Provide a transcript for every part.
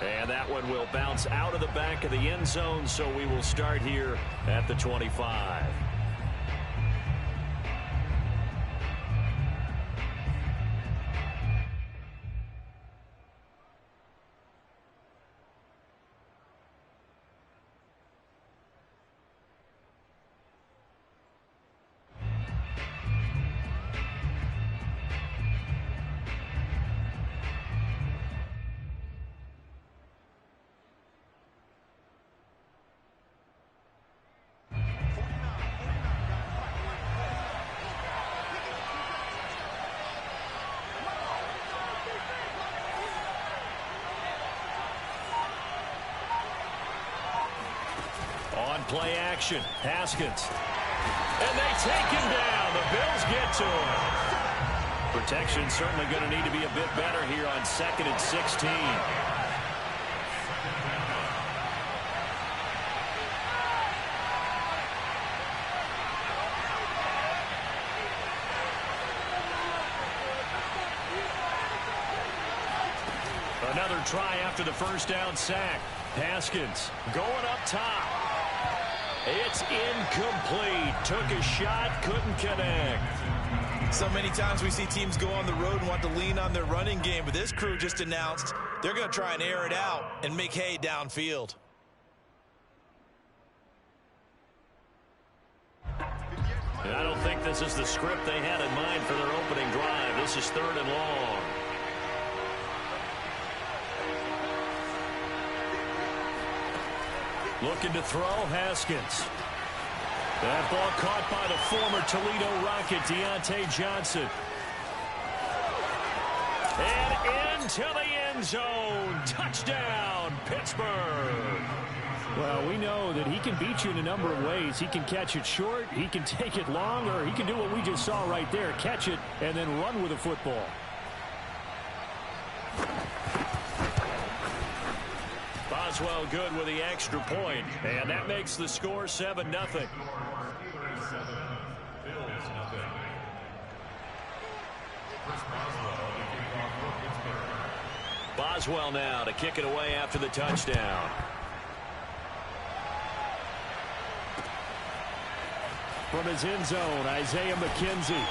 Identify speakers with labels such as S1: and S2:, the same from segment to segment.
S1: And that one will bounce out of the back of the end zone, so we will start here at the 25. On play action, Haskins. And they take him down. The Bills get to him. Protection certainly going to need to be a bit better here on 2nd and 16. Another try after the first down sack. Haskins going up top. It's incomplete. Took a shot, couldn't connect.
S2: So many times we see teams go on the road and want to lean on their running game, but this crew just announced they're going to try and air it out and make hay downfield.
S1: I don't think this is the script they had in mind for their opening drive. This is 3rd and long. Looking to throw, Haskins. That ball caught by the former Toledo Rocket, Deontay Johnson. And into the end zone. Touchdown, Pittsburgh.
S3: Well, we know that he can beat you in a number of ways. He can catch it short, he can take it long, or he can do what we just saw right there, catch it and then run with the football.
S1: Boswell good with the extra point, and that makes the score 7-0. Boswell now to kick it away after the touchdown.
S3: From his end zone, Isaiah McKenzie.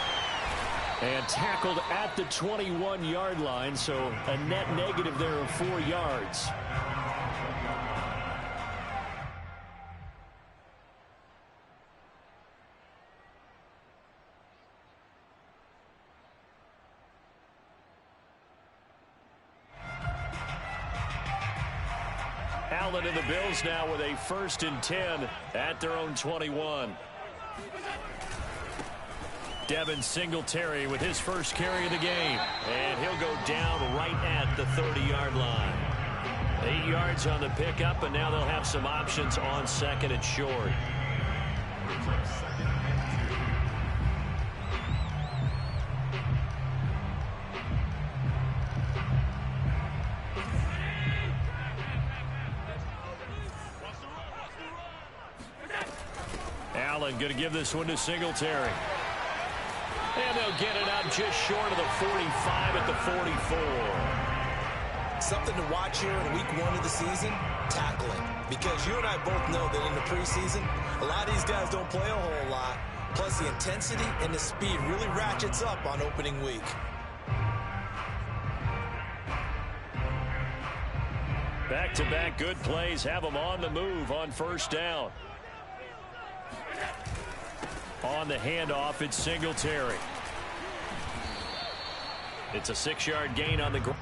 S3: And tackled at the 21-yard line, so a net negative there of 4 yards.
S1: Allen and the Bills now with a 1st and 10 at their own 21. Devin Singletary with his first carry of the game. And he'll go down right at the 30-yard line. 8 yards on the pickup, and now they'll have some options on 2nd and short. Allen going to give this one to Singletary. And they'll get it up just short of the 45 at the 44.
S2: Something to watch here in week 1 of the season, tackling. Because you and I both know that in the preseason, a lot of these guys don't play a whole lot. Plus the intensity and the speed really ratchets up on opening week.
S1: Back-to-back good plays have them on the move on 1st down. On the handoff, it's Singletary. It's a 6-yard gain on the ground.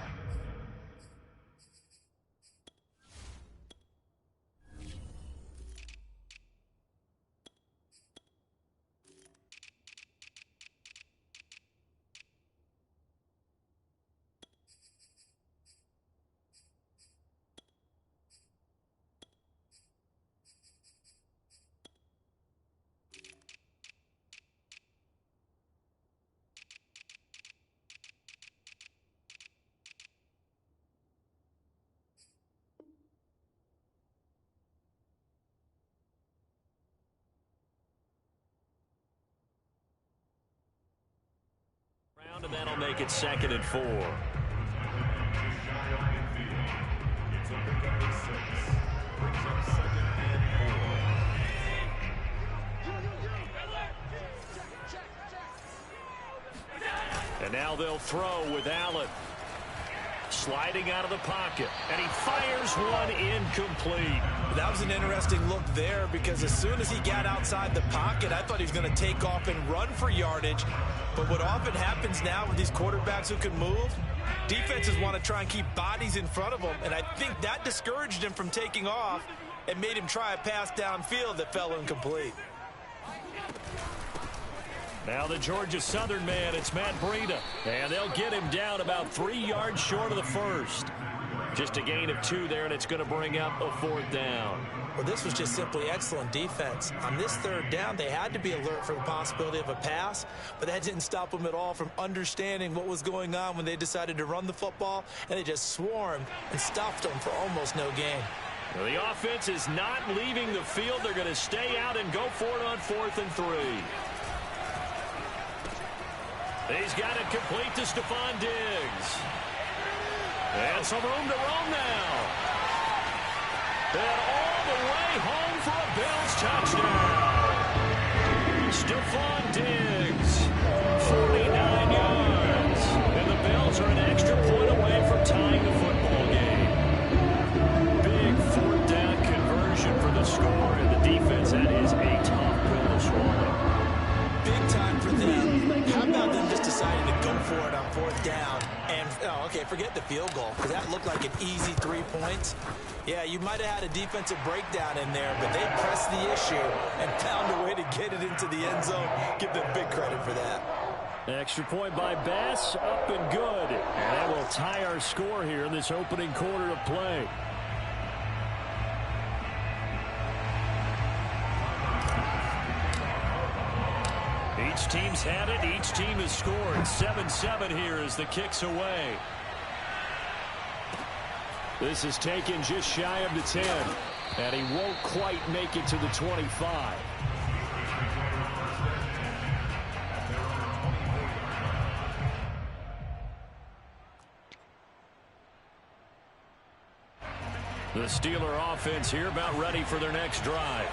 S1: And that'll make it 2nd and 4.
S3: Now they'll throw with Allen. Sliding out of the pocket, and he fires one incomplete.
S2: That was an interesting look there because as soon as he got outside the pocket, I thought he was going to take off and run for yardage. But what often happens now with these quarterbacks who can move, defenses want to try and keep bodies in front of them, and I think that discouraged him from taking off and made him try a pass downfield that fell incomplete.
S3: Now the Georgia Southern man, it's Matt Breida. And they'll get him down about 3 yards short of the first. Just a gain of 2 there, and it's going to bring up a 4th down.
S2: Well, this was just simply excellent defense. On this 3rd down, they had to be alert for the possibility of a pass, but that didn't stop them at all from understanding what was going on when they decided to run the football, and they just swarmed and stuffed them for almost no gain.
S3: Well, the offense is not leaving the field. They're going to stay out and go for it on 4th and 3. He's got it complete to Stephon Diggs. And some room to roam now. And all the way home for a Bills touchdown. Stephon Diggs, 49 yards. And the Bills are an extra point away from tying the football game. Big 4th down conversion for the score, and the defense, that is a tough pill to swallow.
S2: Big time for them. How about them just deciding to go for it on 4th down? And, okay, forget the field goal, because that looked like an easy 3 points. Yeah, you might have had a defensive breakdown in there, but they pressed the issue and found a way to get it into the end zone. Give them big credit for that.
S3: Extra point by Bass, up and good. And that will tie our score here in this opening quarter of play. Each team's had it. Each team has scored. 7-7 here as the kick's away. This is taken just shy of the 10. And he won't quite make it to the 25. The Steeler offense here about ready for their next drive.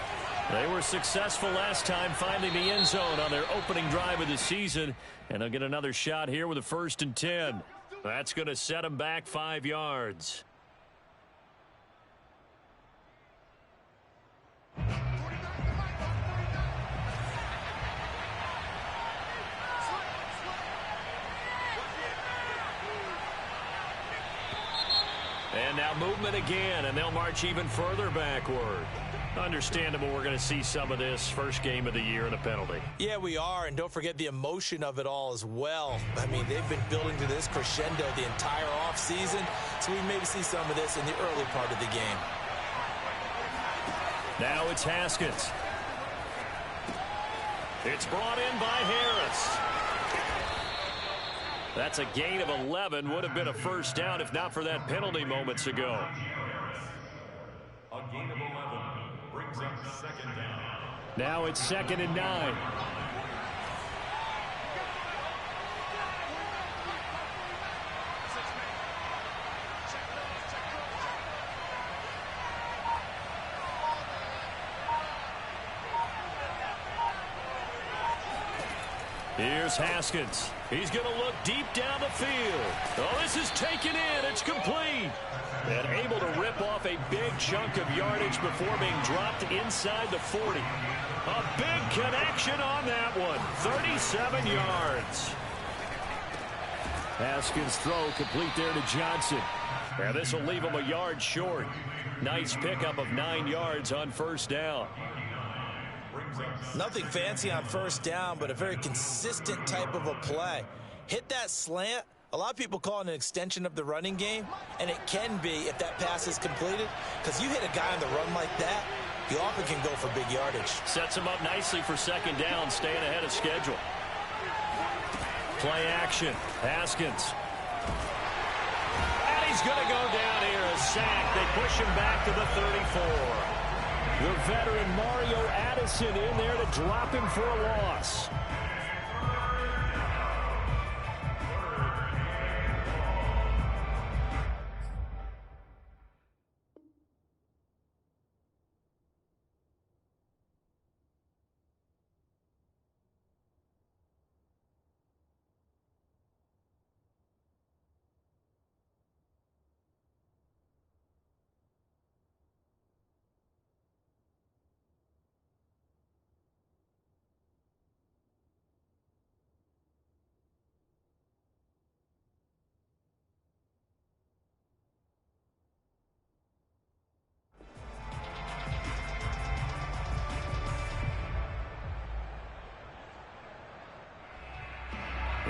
S3: They were successful last time finding the end zone on their opening drive of the season, and they'll get another shot here with a 1st and 10. That's going to set them back 5 yards. And now movement again, and they'll march even further backward. Understandable, we're going to see some of this first game of the year and a penalty.
S2: Yeah, we are, and don't forget the emotion of it all as well. I mean, they've been building to this crescendo the entire offseason, so we maybe see some of this in the early part of the game.
S3: Now it's Haskins. It's brought in by Harris. That's a gain of 11. Would have been a 1st down if not for that penalty moments ago.
S4: A gain of 11 brings up 2nd down.
S3: Now it's 2nd and 9. Here's Haskins. He's going to look deep down the field. Oh, this is taken in. It's complete. And able to rip off a big chunk of yardage before being dropped inside the 40. A big connection on that one. 37 yards. Haskins' throw complete there to Johnson. And this will leave him a yard short. Nice pickup of 9 yards on 1st down.
S2: Nothing fancy on 1st down, but a very consistent type of a play. Hit that slant. A lot of people call it an extension of the running game, and it can be if that pass is completed, because you hit a guy on the run like that, you often can go for big yardage.
S3: Sets him up nicely for 2nd down, staying ahead of schedule. Play action. Haskins. And he's going to go down here, a sack. They push him back to the 34. The veteran Mario Addison in there to drop him for a loss.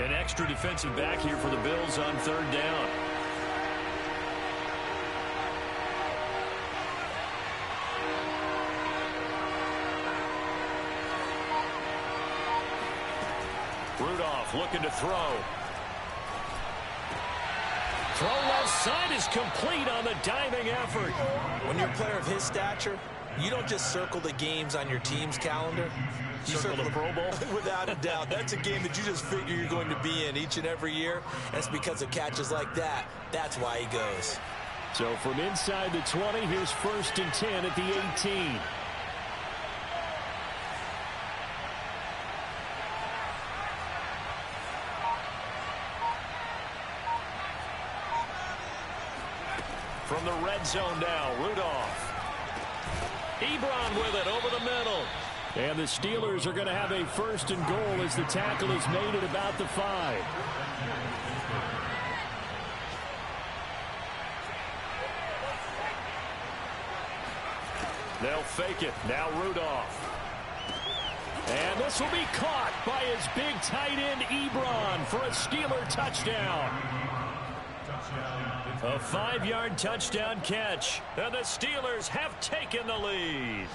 S1: An extra defensive back here for the Bills on third down. Rudolph looking to throw. Throw left side is complete on the diving effort.
S2: When you're a player of his stature, you don't just circle the games on your team's calendar. You circle the Pro Bowl? Without a doubt. That's a game that you just figure you're going to be in each and every year. And it's because of catches like that. That's why he goes.
S1: So from inside the 20, here's 1st and 10 at the 18. From the red zone now, Rudolph. Ebron with it over the middle. And the Steelers are going to have a 1st and goal as the tackle is made at about the 5. They'll fake it. Now Rudolph. And this will be caught by his big tight end, Ebron, for a Steeler touchdown. A 5-yard touchdown catch. And the Steelers have taken the lead.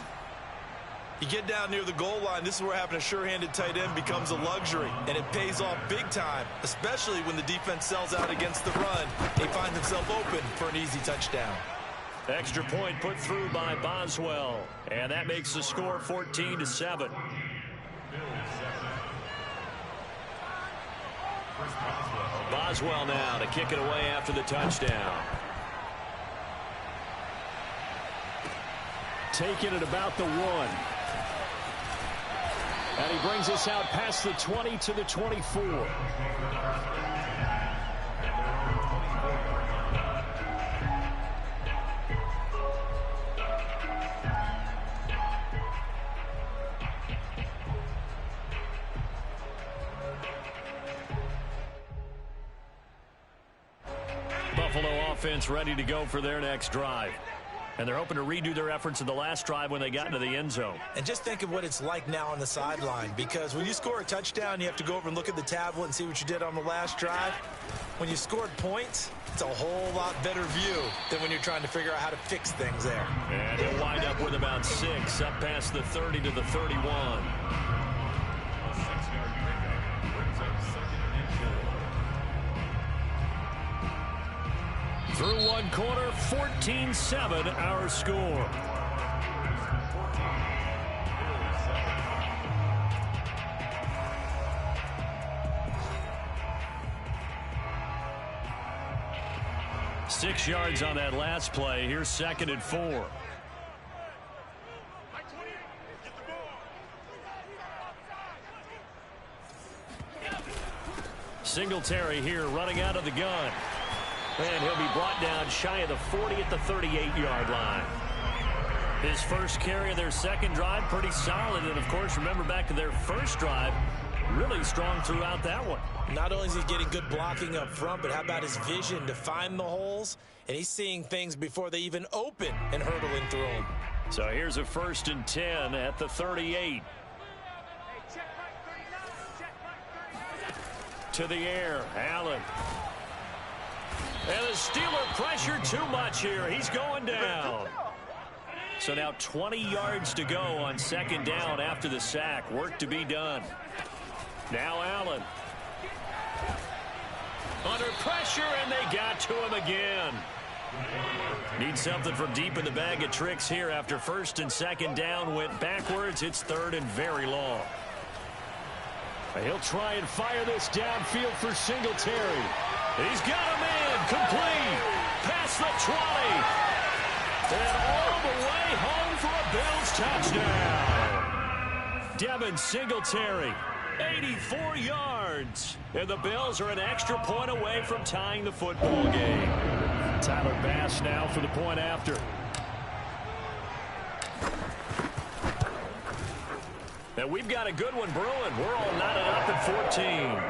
S2: You get down near the goal line, this is where having a sure-handed tight end becomes a luxury. And it pays off big time, especially when the defense sells out against the run. He finds himself open for an easy touchdown.
S1: Extra point put through by Boswell. And that makes the score 14-7. Boswell now to kick it away after the touchdown. Taking it about the 1. And he brings us out past the 20 to the 24. Buffalo offense ready to go for their next drive. And they're hoping to redo their efforts in the last drive when they got into the end zone.
S2: And just think of what it's like now on the sideline, because when you score a touchdown, you have to go over and look at the tablet and see what you did on the last drive. When you scored points, it's a whole lot better view than when you're trying to figure out how to fix things there.
S1: And he'll wind up with about 6 up past the 30 to the 31. Through one quarter, 14-7 our score. Six yards on that last play. Here's 2nd and 4. Singletary here running out of the gun. And he'll be brought down shy of the 40 at the 38-yard line. His first carry of their second drive, pretty solid. And, of course, remember back to their first drive, really strong throughout that one.
S2: Not only is he getting good blocking up front, but how about his vision to find the holes? And he's seeing things before they even open and hurdling through them.
S1: So here's a 1st and 10 at the 38. To the air, Allen. And the Steeler pressure too much here. He's going down. So now 20 yards to go on 2nd down after the sack. Work to be done. Now Allen. Under pressure, and they got to him again. Need something from deep in the bag of tricks here after 1st and 2nd down went backwards. It's 3rd and very long. He'll try and fire this downfield for Singletary. He's got a man complete past the 20. And all the way home for a Bills touchdown. Devin Singletary, 84 yards. And the Bills are an extra point away from tying the football game. Tyler Bass now for the point after. And we've got a good one brewing. We're all knotted up at 14.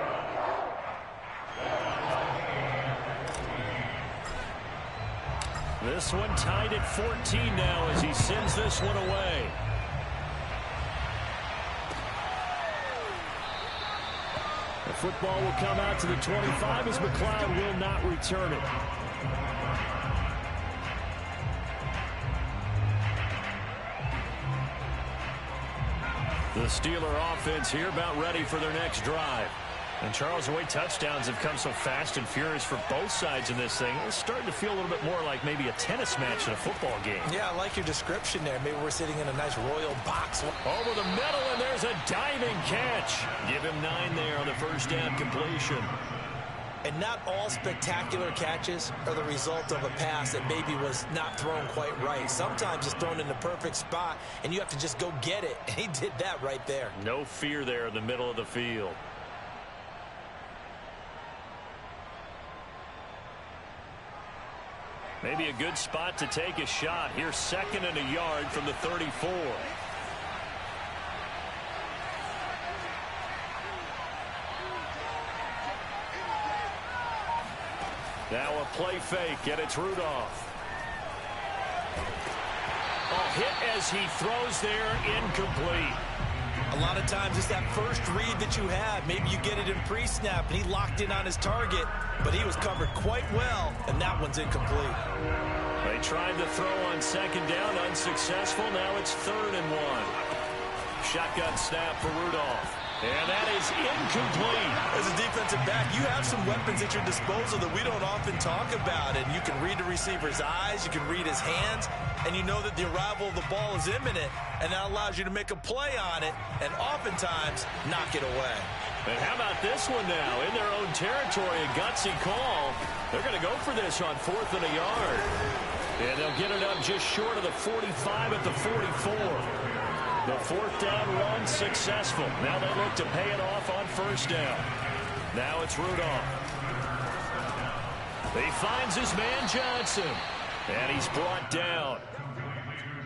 S1: This one tied at 14 now as he sends this one away.
S3: Football will come out to the 25 as McLeod will not return it. The Steeler offense here about ready for their next drive. And Charles, the way touchdowns have come so fast and furious for both sides in this thing, it's starting to feel a little bit more like maybe a tennis match in a football game.
S2: Yeah, I like your description there. Maybe we're sitting in a nice royal box.
S3: Over the middle, and there's a diving catch. Give him 9 there on the first down completion.
S2: And not all spectacular catches are the result of a pass that maybe was not thrown quite right. Sometimes it's thrown in the perfect spot, and you have to just go get it. And he did that right there.
S3: No fear there in the middle of the field. Maybe a good spot to take a shot. Here's 2nd and a yard from the 34. Now a play fake, and it's Rudolph. Oh, hit as he throws there, incomplete.
S2: A lot of times it's that first read that you have. Maybe you get it in pre-snap, and he locked in on his target, but he was covered quite well, and that one's incomplete.
S3: They tried to throw on 2nd down, unsuccessful. Now it's 3rd and 1. Shotgun snap for Rudolph. And that is incomplete.
S2: As a defensive back, you have some weapons at your disposal that we don't often talk about. And you can read the receiver's eyes, you can read his hands, and you know that the arrival of the ball is imminent, and that allows you to make a play on it and oftentimes knock it away.
S3: And how about this one now? In their own territory, a gutsy call. They're going to go for this on 4th and a yard. And they'll get it up just short of the 45 at the 44. The 4th down run successful. Now they look to pay it off on 1st down. Now it's Rudolph. He finds his man Johnson. And he's brought down.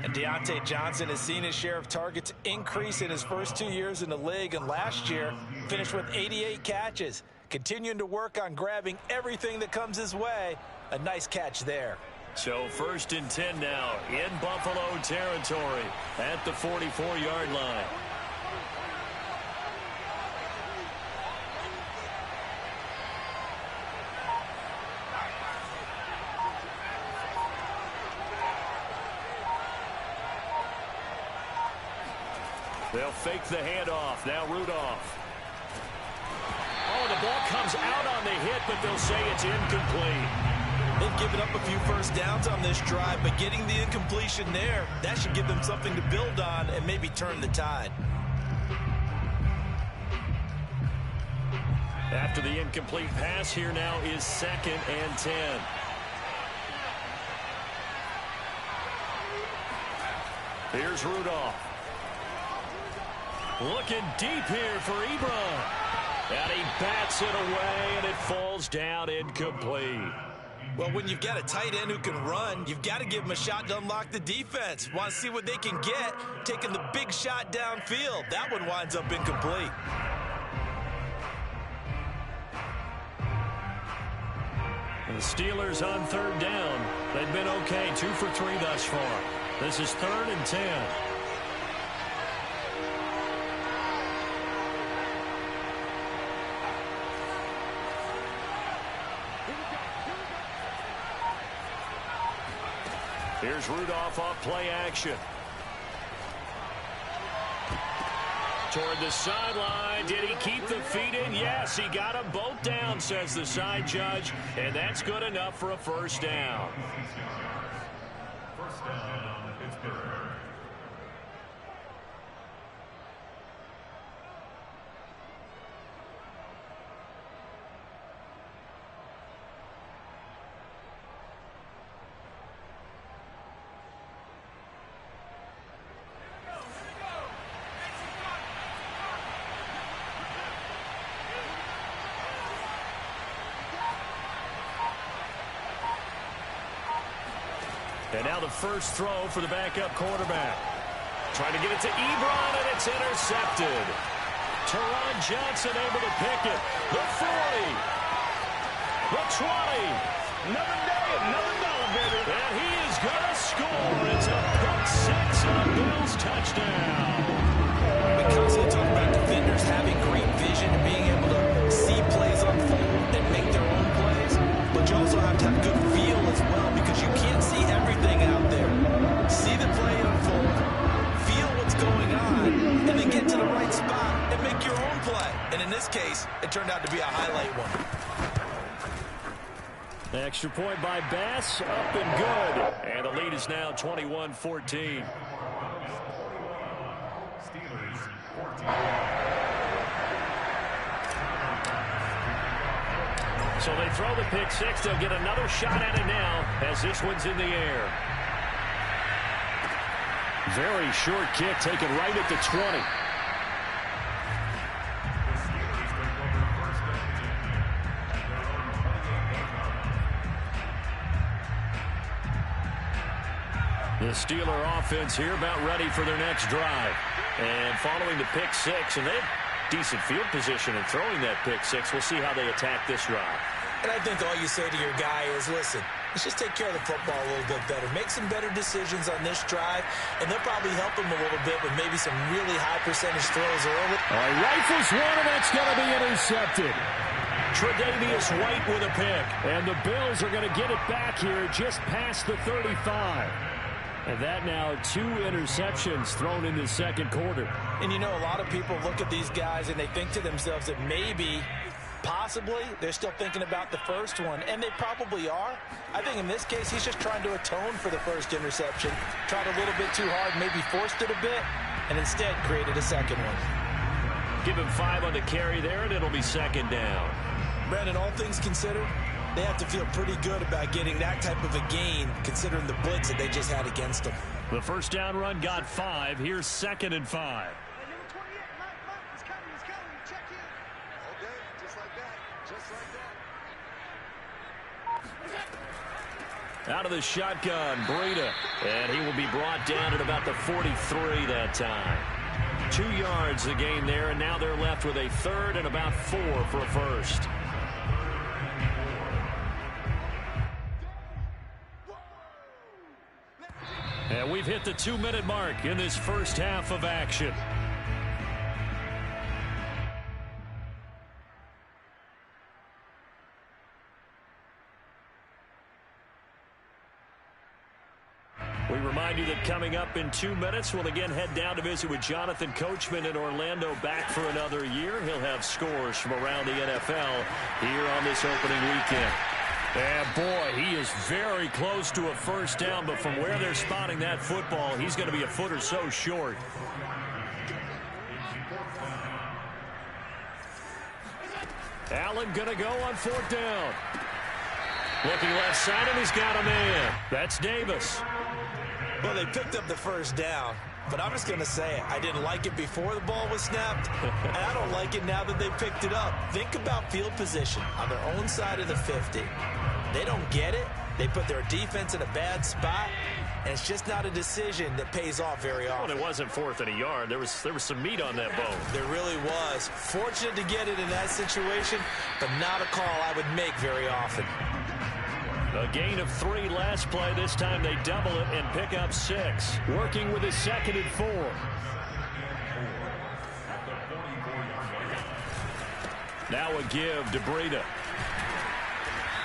S2: And Deontay Johnson has seen his share of targets increase in his first 2 years in the league. And last year, finished with 88 catches. Continuing to work on grabbing everything that comes his way. A nice catch there.
S3: So 1st and 10 now in Buffalo territory at the 44-yard line. They'll fake the handoff. Now Rudolph. Oh, the ball comes out on the hit, but they'll say it's incomplete.
S2: They've given up a few first downs on this drive, but getting the incompletion there, that should give them something to build on and maybe turn the tide.
S3: After the incomplete pass, here now is 2nd and 10. Here's Rudolph. Looking deep here for Ebron. And he bats it away, and it falls down incomplete.
S2: Well, when you've got a tight end who can run, you've got to give him a shot to unlock the defense. Want to see what they can get, taking the big shot downfield. That one winds up incomplete.
S3: And the Steelers on 3rd down. They've been okay, 2 for 3 thus far. This is 3rd and 10. Here's Rudolph off play action. Toward the sideline. Did he keep the feet in? Yes, he got them both down, says the side judge. And that's good enough for a 1st down.
S4: First down, Pittsburgh.
S3: And now the first throw for the backup quarterback. Trying to get it to Ebron, and it's intercepted. Teron Johnson able to pick it. The 40. The 20.
S5: Another day, another dollar, baby.
S3: And he is going to score. It's a pick 6 and a Bills touchdown.
S2: We constantly talk about defenders having great vision and being able to see
S3: extra point by Bass, up and good. And the lead is now 21-14.
S4: Steelers 14.
S3: So they throw the pick six. They'll get another shot at it now as this one's in the air. Very short kick taken right at the 20. The Steeler offense here about ready for their next drive. And following the pick six, and they have decent field position in throwing that pick six. We'll see how they attack this drive.
S2: And I think all you say to your guy is, listen, let's just take care of the football a little bit better. Make some better decisions on this drive, and they'll probably help him a little bit with maybe some really high percentage throws early.
S3: All right, rifles one, and that's going to be intercepted. Tre'Davious White with a pick. And the Bills are going to get it back here just past the 35. And that now 2 interceptions thrown in the second quarter.
S2: And you know, a lot of people look at these guys and they think to themselves that maybe, possibly, they're still thinking about the first one. And they probably are. I think in this case, he's just trying to atone for the first interception. Tried a little bit too hard, maybe forced it a bit, and instead created a second one.
S3: Give him 5 on the carry there, and it'll be second down.
S2: Brandon, all things considered, they have to feel pretty good about getting that type of a gain, considering the blitz that they just had against them.
S3: The first down run got 5. Here's 2nd and 5. Out of the shotgun, Breida. And he will be brought down at about the 43 that time. 2 yards the gain there, and now they're left with a 3rd and about 4 for a first. And we've hit the 2-minute mark in this first half of action. We remind you that coming up in 2 minutes, we'll again head down to visit with Jonathan Coachman in Orlando, back for another year. He'll have scores from around the NFL here on this opening weekend. And boy, he is very close to a first down, but from where they're spotting that football, he's going to be a foot or so short. Allen going to go on 4th down. Looking left side, and he's got a man. That's Davis.
S2: Well, they picked up the first down, but I'm just going to say it. I didn't like it before the ball was snapped, and I don't like it now that they picked it up. Think about field position on their own side of the 50. They don't get it. They put their defense in a bad spot, and it's just not a decision that pays off very often.
S3: Well, it wasn't 4th and a yard. There was some meat on that bone.
S2: There really was. Fortunate to get it in that situation, but not a call I would make very often.
S3: A gain of 3 last play. This time they double it and pick up 6. Working with a 2nd and 4. Now a give to Breida.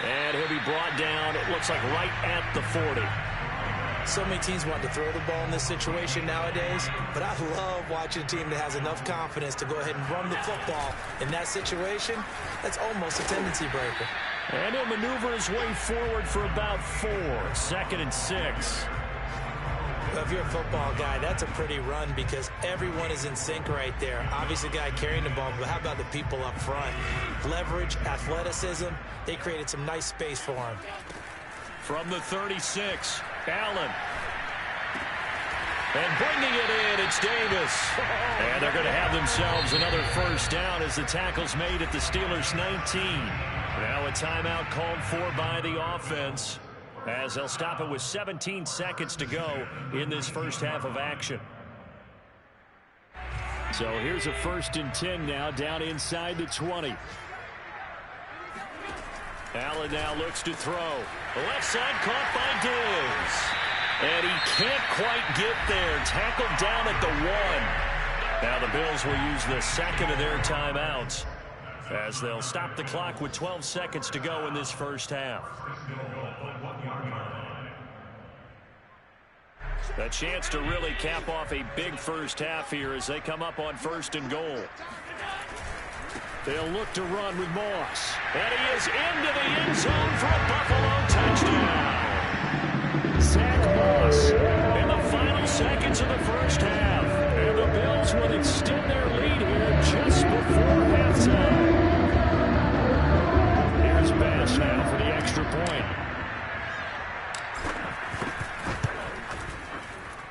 S3: And he'll be brought down, it looks like right at the 40.
S2: So many teams want to throw the ball in this situation nowadays, but I love watching a team that has enough confidence to go ahead and run the football in that situation. That's almost a tendency breaker.
S3: And he'll maneuver his way forward for about 4. 2nd and 6.
S2: Well, if you're a football guy, that's a pretty run because everyone is in sync right there. Obviously, the guy carrying the ball, but how about the people up front? Leverage, athleticism, they created some nice space for him.
S3: From the 36, Allen. And bringing it in, it's Davis. And they're going to have themselves another first down as the tackle's made at the Steelers' 19. Now a timeout called for by the offense as they'll stop it with 17 seconds to go in this first half of action. So here's a 1st and 10 now down inside the 20. Allen now looks to throw. The left side caught by Diggs. And he can't quite get there. Tackled down at the 1. Now the Bills will use the 2nd of their timeouts as they'll stop the clock with 12 seconds to go in this first half. A chance to really cap off a big first half here as they come up on 1st and goal. They'll look to run with Moss. And he is into the end zone for a Buffalo
S1: touchdown. Zach Moss in the final seconds of the first half. And the Bills will extend their lead here just before halftime. Here's Bass now for the extra point.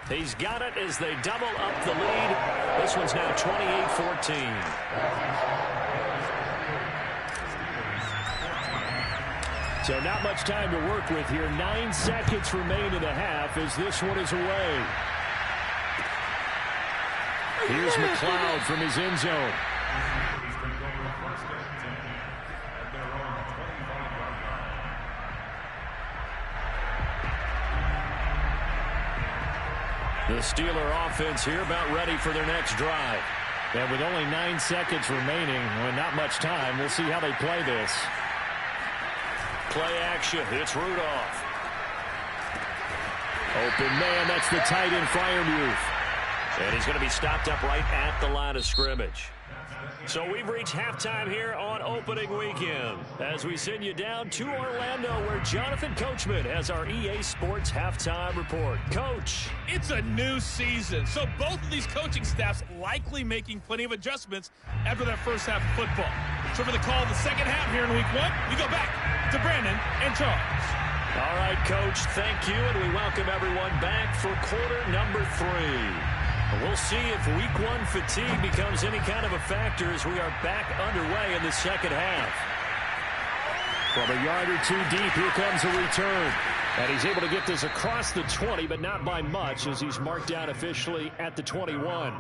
S1: He's got it as they double up the lead. This one's now 28-14. So not much time to work with here. 9 seconds remain in the half as this one is away. Here's McLeod from his end zone. The Steeler offense here about ready for their next drive. And with only 9 seconds remaining, and not much time, we'll see how they play this. Play action. It's Rudolph. Open man. That's the tight end, Freiermuth. And he's going to be stopped up right at the line of scrimmage. So we've reached halftime here on opening weekend as we send you down to Orlando where Jonathan Coachman has our EA Sports halftime report. Coach.
S5: It's a new season, so both of these coaching staffs likely making plenty of adjustments after that first half of football. So for the call of the second half here in week 1, we go back to Brandon and Charles.
S1: All right, Coach, thank you, and we welcome everyone back for quarter number 3. We'll see if week 1 fatigue becomes any kind of a factor as we are back underway in the second half. From a yard or 2 deep, here comes a return. And he's able to get this across the 20, but not by much as he's marked down officially at the 21.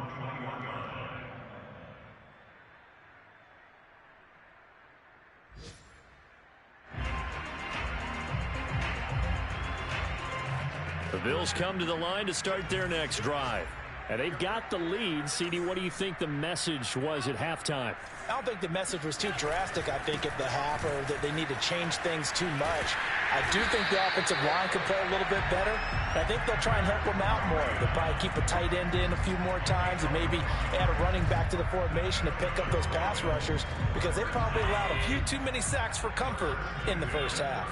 S1: The Bills come to the line to start their next drive. And they've got the lead. CD, what do you think the message was at halftime?
S2: I don't think the message was too drastic, I think, at the half, or that they need to change things too much. I do think the offensive line could play a little bit better. I think they'll try and help them out more. They'll probably keep a tight end in a few more times and maybe add a running back to the formation to pick up those pass rushers because they probably allowed a few too many sacks for comfort in the first half.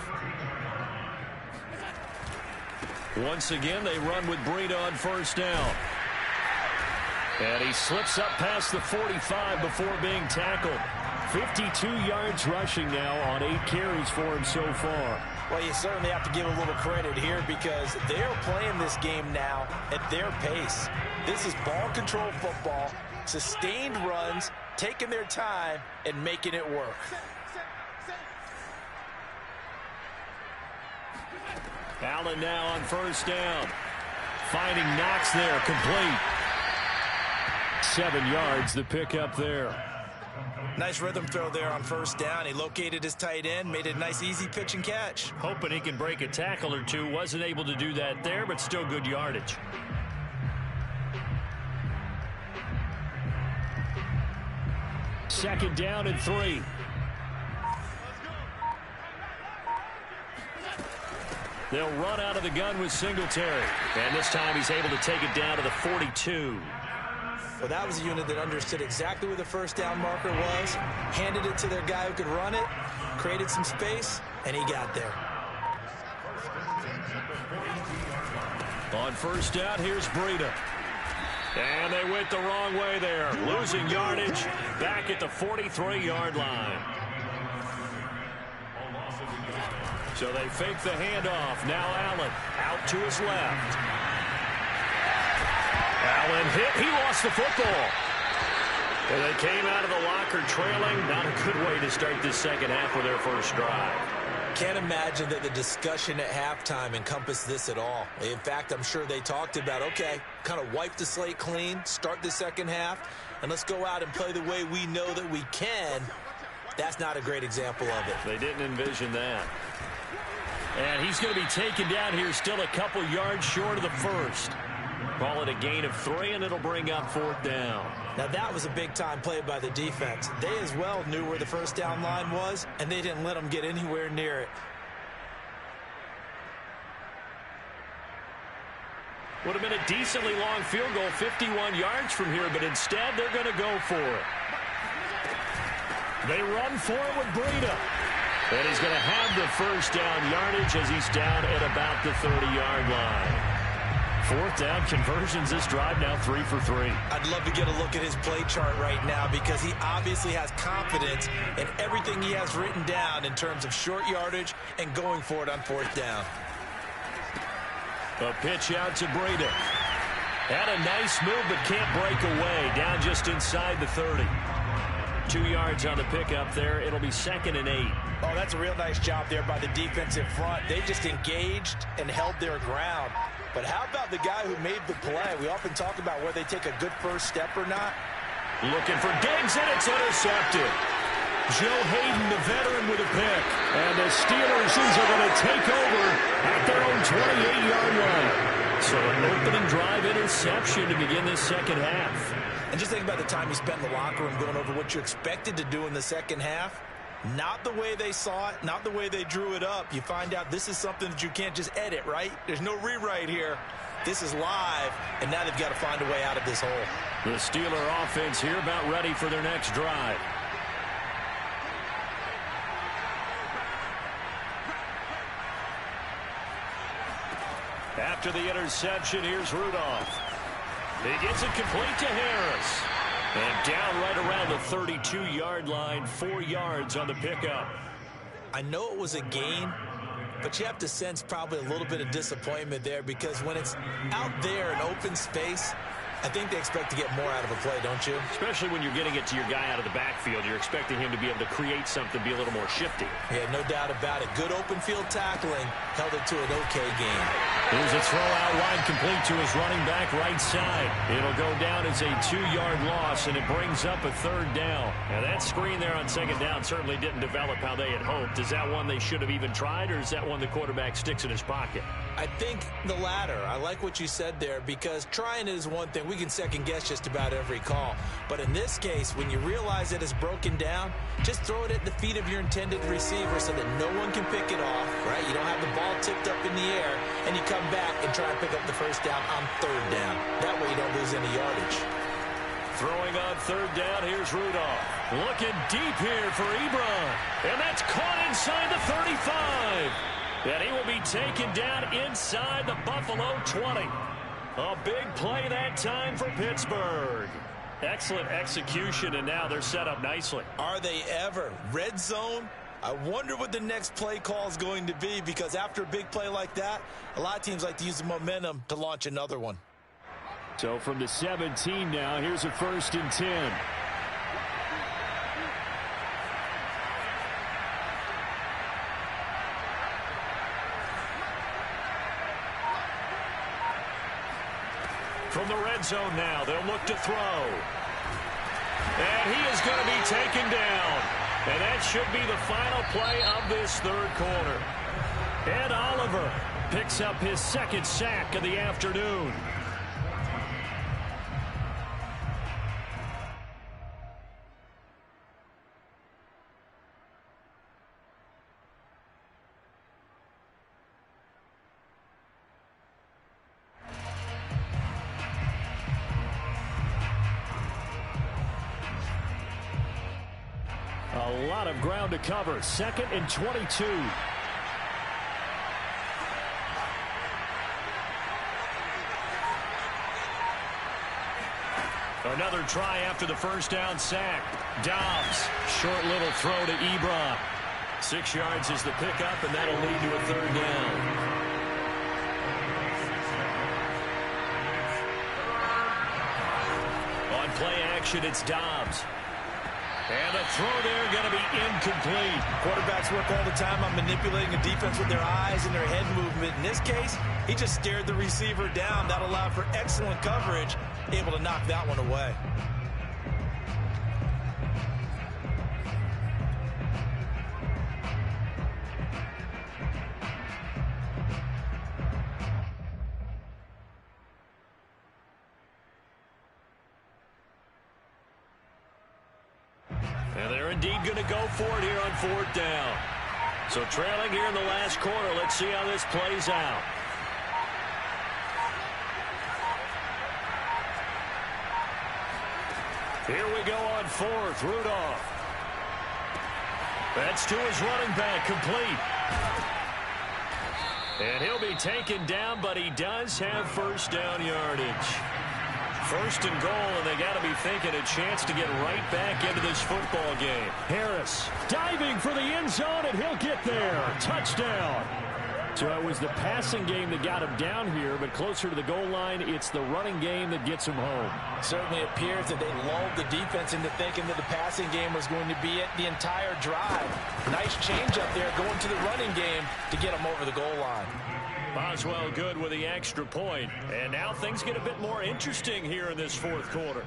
S1: Once again, they run with Breida on first down. And he slips up past the 45 before being tackled. 52 yards rushing now on 8 carries for him so far.
S2: Well, you certainly have to give a little credit here because they're playing this game now at their pace. This is ball control football, sustained runs, taking their time, and making it work.
S1: Allen now on first down. Finding Knox there, complete. 7 yards, the pickup there.
S2: Nice rhythm throw there on first down. He located his tight end, made a nice easy pitch and catch.
S1: Hoping he can break a tackle or two. Wasn't able to do that there, but still good yardage. Second down and 3. They'll run out of the gun with Singletary. And this time he's able to take it down to the 42.
S2: Well, that was a unit that understood exactly where the first down marker was, handed it to their guy who could run it, created some space, and he got there.
S1: On first down, here's Breida. And they went the wrong way there. Losing yardage back at the 43-yard line. So they fake the handoff. Now Allen out to his left. Allen hit. He lost the football. And they came out of the locker trailing. Not a good way to start this second half with their first drive.
S2: Can't imagine that the discussion at halftime encompassed this at all. In fact, I'm sure they talked about, okay, kind of wipe the slate clean, start the second half, and let's go out and play the way we know that we can. That's not a great example of it.
S1: They didn't envision that. And he's going to be taken down here still a couple yards short of the first. Call it a gain of 3, and it'll bring up 4th down.
S2: Now, that was a big-time play by the defense. They as well knew where the first down line was, and they didn't let them get anywhere near it.
S1: Would have been a decently long field goal, 51 yards from here, but instead they're going to go for it. They run for it with Breida. And he's going to have the first down yardage as he's down at about the 30-yard line. Fourth down conversions this drive now 3 for 3.
S2: I'd love to get a look at his play chart right now because he obviously has confidence in everything he has written down in terms of short yardage and going for it on fourth down.
S1: A pitch out to Breda. Had a nice move but can't break away. Down just inside the 30. 2 yards on the pickup there. It'll be 2nd and 8.
S2: Oh, that's a real nice job there by the defensive front. They just engaged and held their ground. But how about the guy who made the play? We often talk about whether they take a good first step or not.
S1: Looking for Diggs, and it's intercepted. Joe Hayden, the veteran, with a pick. And the Steelers are going to take over at their own 28-yard line. So an opening drive interception to begin this second half.
S2: And just think about the time you spent in the locker room going over what you expected to do in the second half. Not the way they saw it, not the way they drew it up. You find out this is something that you can't just edit, right? There's no rewrite here. This is live, and now they've got to find a way out of this hole.
S1: The Steeler offense here about ready for their next drive. After the interception, here's Rudolph. He gets it complete to Harris. And down right around the 32-yard line, 4 yards on the pickup.
S2: I know it was a gain, but you have to sense probably a little bit of disappointment there because when it's out there in open space, I think they expect to get more out of a play, don't you?
S1: Especially when you're getting it to your guy out of the backfield. You're expecting him to be able to create something, be a little more shifty.
S2: Yeah, no doubt about it. Good open field tackling held it to an okay gain.
S1: Here's a throw out wide complete to his running back right side. It'll go down as a 2-yard loss, and it brings up a 3rd down. Now that screen there on 2nd down certainly didn't develop how they had hoped. Is that one they should have even tried, or is that one the quarterback sticks in his pocket?
S2: I think the latter. I like what you said there because trying is one thing. We can second guess just about every call. But in this case, when you realize that it's broken down, just throw it at the feet of your intended receiver so that no one can pick it off, right? You don't have the ball tipped up in the air, and you come back and try and pick up the first down on 3rd down. That way you don't lose any yardage.
S1: Throwing on 3rd down, here's Rudolph. Looking deep here for Ebron. And that's caught inside the 35. And he will be taken down inside the Buffalo 20. A big play that time for Pittsburgh. Excellent execution, and now they're set up nicely.
S2: Are they ever? Red zone? I wonder what the next play call is going to be because after a big play like that, a lot of teams like to use the momentum to launch another one.
S1: So from the 17 now, here's a 1st and 10. From the red zone now, they'll look to throw. And he is going to be taken down. And that should be the final play of this 3rd quarter. Ed Oliver picks up his 2nd sack of the afternoon. A lot of ground to cover. 2nd and 22. Another try after the first down sack. Dobbs, short little throw to Ebron. 6 yards is the pickup, and that'll lead to a 3rd down. On play action, it's Dobbs. And the throw there going to be incomplete.
S2: Quarterbacks work all the time on manipulating a defense with their eyes and their head movement. In this case, he just stared the receiver down. That allowed for excellent coverage, able to knock that one away.
S1: And they're indeed going to go for it here on 4th down. So trailing here in the last quarter. Let's see how this plays out. Here we go on 4th. Rudolph. That's to his running back, complete. And he'll be taken down, but he does have first down yardage. First and goal, and they got to be thinking a chance to get right back into this football game.
S3: Harris diving for the end zone, and he'll get there. Touchdown. So it was the passing game that got him down here, but closer to the goal line, it's the running game that gets him home.
S2: Certainly appears that they lulled the defense into thinking that the passing game was going to be it the entire drive. Nice change up there going to the running game to get him over the goal line.
S1: Boswell good with the extra point. And now things get a bit more interesting here in this fourth quarter.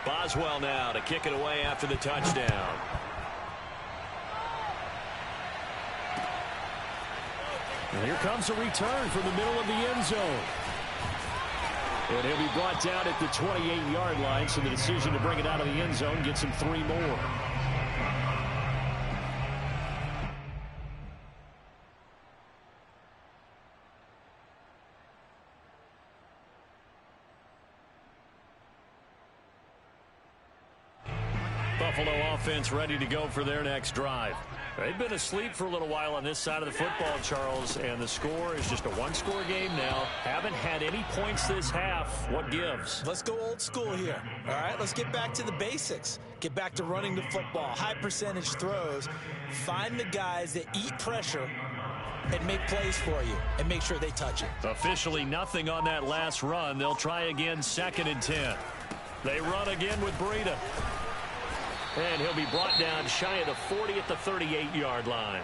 S1: Boswell now to kick it away after the touchdown.
S3: And here comes a return from the middle of the end zone. And he'll be brought down at the 28-yard line, so the decision to bring it out of the end zone gets him 3 more.
S1: Buffalo offense ready to go for their next drive. They've been asleep for a little while on this side of the football, Charles, and the score is just a one-score game now. Haven't had any points this half. What gives?
S2: Let's go old school here. All right, let's get back to the basics. Get back to running the football, high percentage throws. Find the guys that eat pressure and make plays for you and make sure they touch it.
S1: Officially nothing on that last run. They'll try again 2nd and 10. They run again with Breida. And he'll be brought down shy of the 40 at the 38-yard line.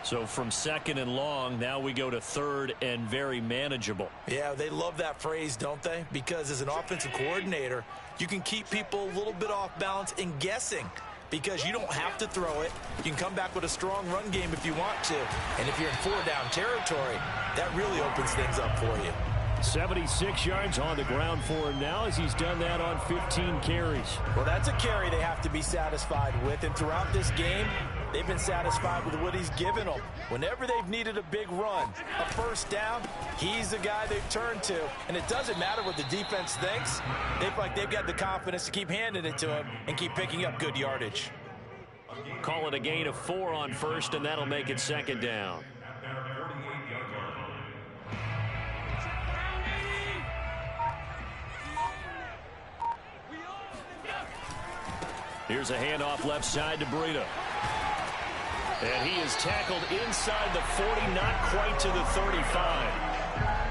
S1: So from 2nd and long, now we go to 3rd and very manageable.
S2: Yeah, they love that phrase, don't they? Because as an offensive coordinator, you can keep people a little bit off balance and guessing because you don't have to throw it. You can come back with a strong run game if you want to. And if you're in 4-down territory, that really opens things up for you.
S3: 76 yards on the ground for him now as he's done that on 15 carries.
S2: Well, that's a carry they have to be satisfied with. And throughout this game, they've been satisfied with what he's given them. Whenever they've needed a big run, a first down, he's the guy they've turned to. And it doesn't matter what the defense thinks. They feel like they've got the confidence to keep handing it to him and keep picking up good yardage.
S1: Call it a gain of 4 on first, and that'll make it 2nd down. Here's a handoff left side to Breida. And he is tackled inside the 40, not quite to the 35.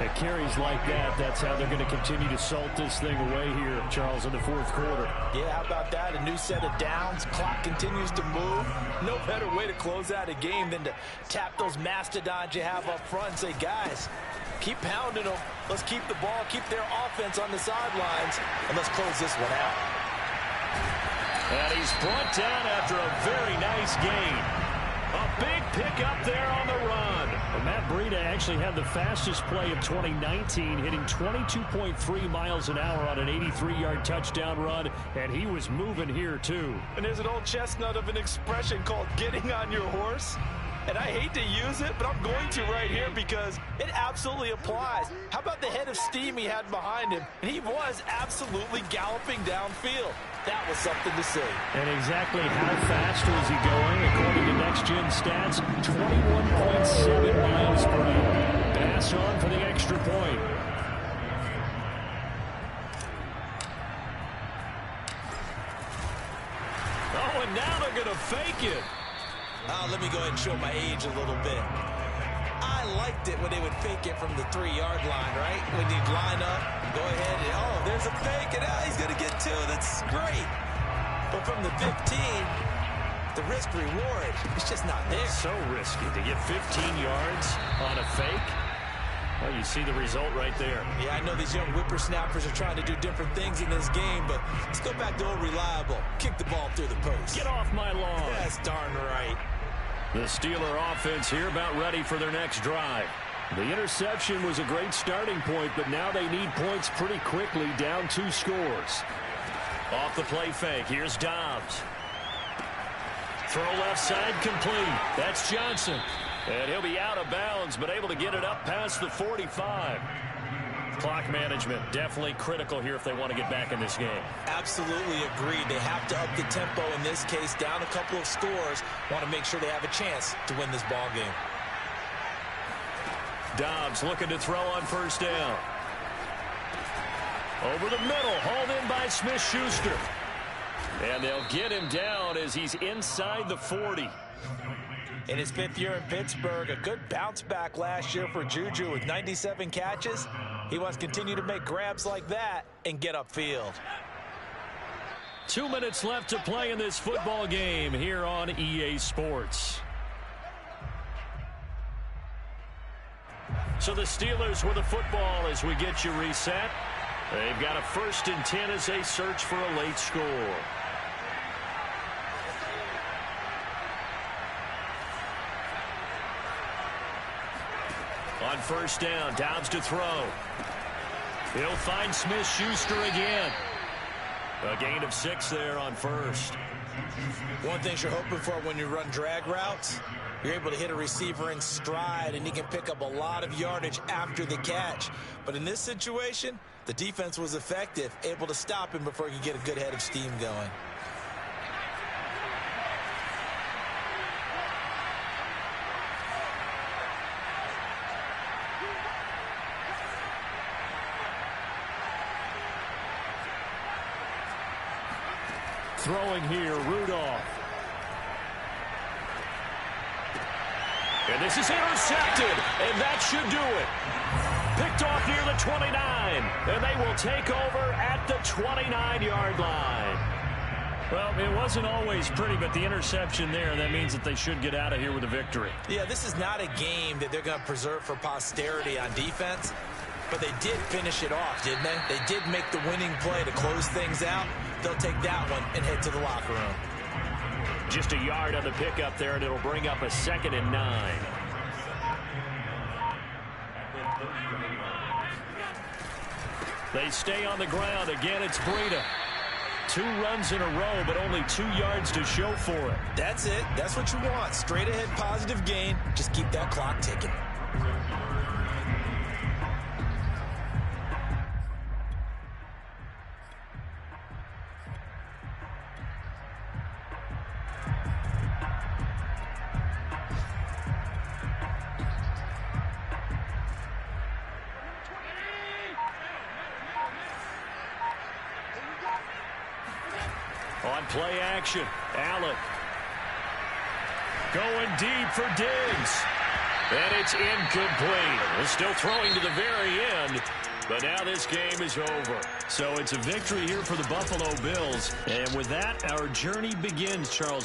S3: At carries like that, that's how they're going to continue to salt this thing away here, Charles, in the fourth quarter.
S2: Yeah, how about that? A new set of downs. Clock continues to move. No better way to close out a game than to tap those mastodons you have up front and say, guys, keep pounding them. Let's keep the ball, keep their offense on the sidelines, and let's close this one out.
S1: And he's brought down after a very nice gain. A big pickup there on the run.
S3: And Matt Breida actually had the fastest play of 2019, hitting 22.3 miles an hour on an 83-yard touchdown run, and he was moving here too.
S2: And there's an old chestnut of an expression called getting on your horse. And I hate to use it, but I'm going to right here because it absolutely applies. How about the head of steam he had behind him? And he was absolutely galloping downfield. That was something to see.
S3: And exactly how fast was he going? According to Next Gen Stats, 21.7 miles per hour. Pass on for the extra point.
S1: Oh, and now they're going to fake it.
S2: Let me go ahead and show my age a little bit. I liked it when they would fake it from the 3-yard line, right? When you'd line up, go ahead and, oh, there's a fake, and he's going to get 2. That's great. But from the 15, the risk-reward, it's just not there.
S1: It's so risky to get 15 yards on a fake. Well, you see the result right there.
S2: Yeah, I know these young whippersnappers are trying to do different things in this game, but let's go back to old reliable. Kick the ball through the post.
S1: Get off my lawn.
S2: That's darn right.
S1: The Steeler offense here about ready for their next drive.
S3: The interception was a great starting point, but now they need points pretty quickly, down 2 scores.
S1: Off the play fake, here's Dobbs. Throw left side complete. That's Johnson. And he'll be out of bounds, but able to get it up past the 45. Clock management, definitely critical here if they want to get back in this game.
S2: Absolutely agreed. They have to up the tempo in this case, down a couple of scores. Want to make sure they have a chance to win this ball game.
S1: Dobbs looking to throw on first down. Over the middle, hauled in by Smith-Schuster. And they'll get him down as he's inside the 40.
S2: In his 5th year in Pittsburgh, a good bounce back last year for Juju with 97 catches. He wants to continue to make grabs like that and get upfield.
S1: 2 minutes left to play in this football game here on EA Sports. So the Steelers with the football as we get you reset. They've got a 1st and 10 as they search for a late score. On first down, Dobbs to throw. He'll find Smith-Schuster again. A gain of 6 there on first.
S2: One thing you're hoping for when you run drag routes, you're able to hit a receiver in stride, and he can pick up a lot of yardage after the catch. But in this situation, the defense was effective, able to stop him before he could get a good head of steam going.
S1: Throwing here, Rudolph. And this is intercepted, and that should do it. Picked off near the 29, and they will take over at the 29-yard line. Well, it wasn't always pretty, but the interception there, that means that they should get out of here with a victory.
S2: Yeah, this is not a game that they're going to preserve for posterity on defense, but they did finish it off, didn't they? They did make the winning play to close things out. They'll take that one and head to the locker room.
S1: Just a yard on the pickup there, and it'll bring up a 2nd and 9. They stay on the ground. Again, it's Breida. 2 runs in a row, but only 2 yards to show for it.
S2: That's it. That's what you want. Straight ahead positive gain. Just keep that clock ticking.
S1: On play action, Allen going deep for Diggs. And it's incomplete. They're still throwing to the very end, but now this game is over. So it's a victory here for the Buffalo Bills. And with that, our journey begins, Charles.